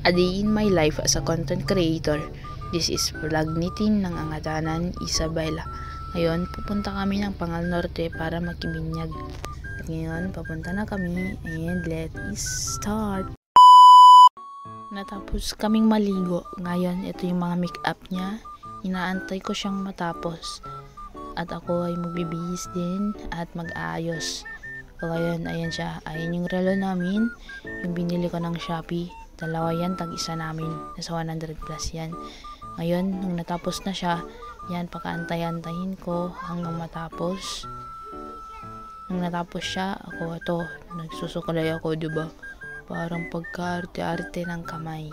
A day in my life as a content creator. This is vlog ni Tin ng Angadanan, Isabela. Ngayon, pupunta kami ng Pangal Norte para magkibinyag. At ngayon, papunta na kami and let's start. Natapos kaming maligo. Ngayon, ito yung mga make-up niya. Inaantay ko siyang matapos. At ako ay magbibihis din at mag-aayos. So, ngayon, ayan siya. Ayan yung relo namin. Yung binili ko ng Shopee. Dalawa yan, tag-isa namin. Nasa 100 plus yan. Ngayon, nung natapos na siya, yan, pakaantay-antayin ko hanggang matapos. Nung natapos siya, ako ito, nagsusukulay ako, diba? Parang pagka-arte-arte ng kamay.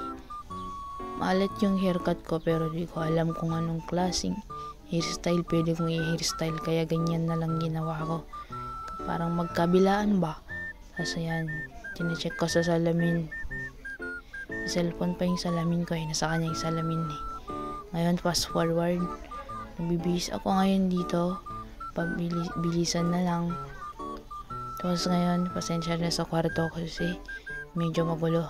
Malit yung haircut ko, pero di ko alam kung anong klaseng hairstyle pwede kong i-hairstyle, kaya ganyan na lang ginawa ko. Parang magkabilaan ba? Tapos ayan, tinecheck ko sa salamin. Cellphone pa yung salamin ko, nasa kanya yung salamin eh. Ngayon, fast forward, nagbibihis ako ngayon dito, bilisan na lang. Tapos ngayon, pasensya na sa kwarto kasi medyo magulo.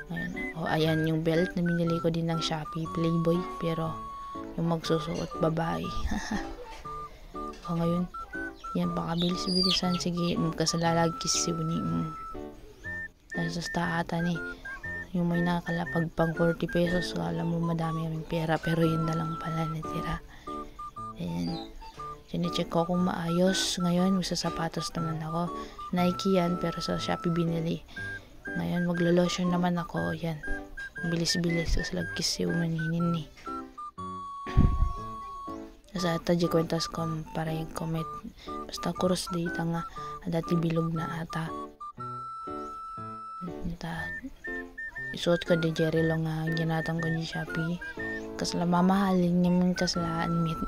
Ngayon, ayan yung belt na binili ko din ng Shopee, Playboy, pero yung magsusuot babae. Ngayon, yan, baka bilis-bilisan, sige, magkasalalagkis si Uni. Nasa taata ni yung may nakalapag pang 40 pesos, alam mo madami kaming pera, pero yun na lang pala natira. Ayan, sinecheck ko kung maayos. Ngayon, magsasapatos naman ako. Nike yan, pero sa Shopee binili. Ngayon, maglo-lotion naman ako. Yan, bilis-bilis kasi lagkis yung maninin eh. Sa taji kwentas ko para yung comment. Basta kurus dito nga, dati bilog na ata. Isuot ko di Jerry Long nga ginatang ko di Shopee. Kasla mamahalin yung kaslaan meet.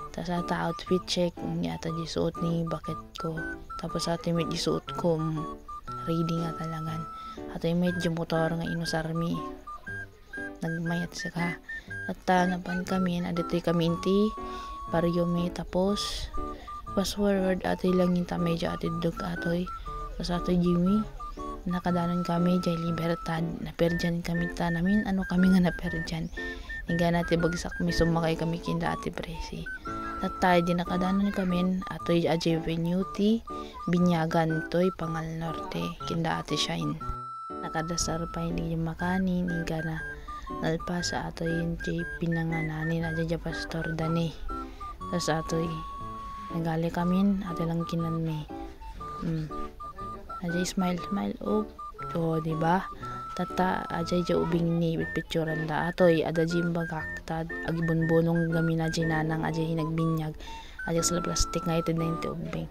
Tapos ata outfit check. Yata di suot ni bucket ko. Tapos ata may isuot ko reading nga talagan. Ato yung medyo motor nga inusarmi. Nagmayat saka. At napan kami. Adito'y kami inti. Para yung may tapos. Fast forward ato lang yung medyo atidog ato'y. Tapos ato Jimmy. Nakadanon kami jay Libertad, naperjan kami namin, ano kami nga naperjan. Hingga natin bagsak mi sumakay kami kinda ati Presi. At tayo din nakadanon kami atoy Ajay Venuti, Binyagan toy Pangal Norte, kinda ati Shine. Nakadasar pa hindi yung makanin, hingga na nalpasa atoy yung jay pinangananin na jay Pastor Dani. Tapos atoy nagali kami, ato lang kinan may. Ajay smile diba? Tata ajay ja ubing ni picturean da atoy ada jimbagak tad agibonbonong gamin na jinanang ajay nagbinyag ajay sa plastic nga ito na yung ubing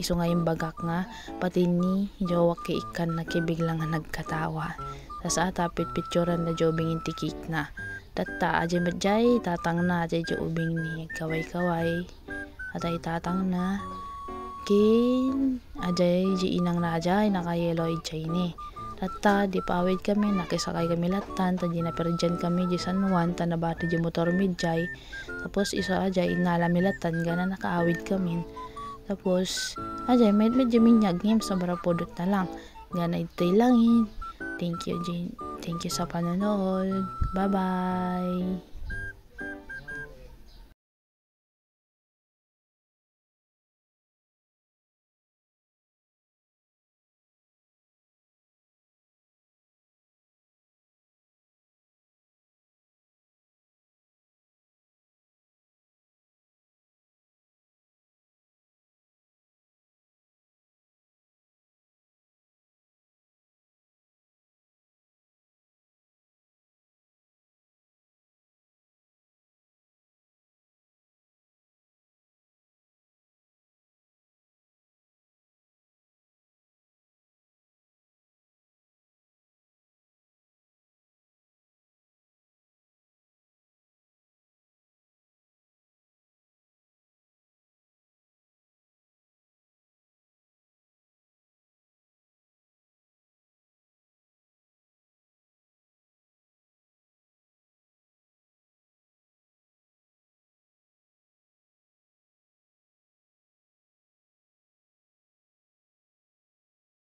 iso nga yung bagak nga pati ni jawak kay ikan na kibiglang nga nagkatawa sa atapit picturean na jobing intikik na tata ajay madjay tatang na ajay ja ubing ni kaway atay tatang na kin ajay ji inang na ajay nakayeloy chay ni tata di pawid kami nakisakay kami latan tadi na perjan kami di San Juan tanabati di motor midjay tapos iso ajay inalami latan gana nakaawid kami tapos ajay medyo minyag ngim sobra podot na lang gana ito'y langin. Thank you sa panonood, bye bye.